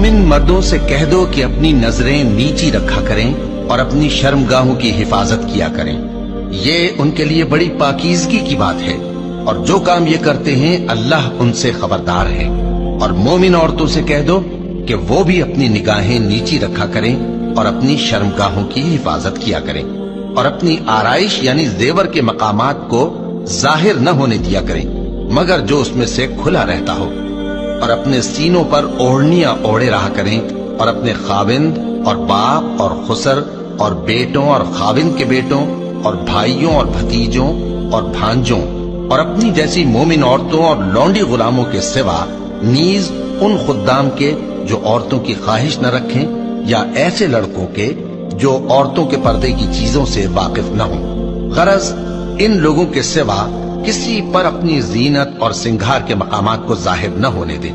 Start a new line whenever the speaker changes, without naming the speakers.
مومن مردوں سے کہہ دو کہ اپنی نظریں نیچی رکھا کریں اور اپنی شرمگاہوں کی حفاظت کیا کریں، یہ ان کے لیے بڑی پاکیزگی کی بات ہے، اور جو کام یہ کرتے ہیں اللہ ان سے خبردار ہے۔ اور مومن عورتوں سے کہہ دو کہ وہ بھی اپنی نگاہیں نیچی رکھا کریں اور اپنی شرمگاہوں کی حفاظت کیا کریں، اور اپنی آرائش یعنی زیور کے مقامات کو ظاہر نہ ہونے دیا کریں مگر جو اس میں سے کھلا رہتا ہو، اور اپنے سینوں پر اوڑھنیاں اوڑھے رہا کریں، اور اپنے خاوند اور باپ اور خسر اور بیٹوں اور خاوند کے بیٹوں اور بھائیوں اور بھتیجوں اور بھانجوں اور اپنی جیسی مومن عورتوں اور لونڈی غلاموں کے سوا نیز ان خدام کے جو عورتوں کی خواہش نہ رکھیں، یا ایسے لڑکوں کے جو عورتوں کے پردے کی چیزوں سے واقف نہ ہوں۔ غرض ان لوگوں کے سوا کسی پر اپنی زینت اور سنگھار کے مقامات کو ظاہر نہ ہونے دیں۔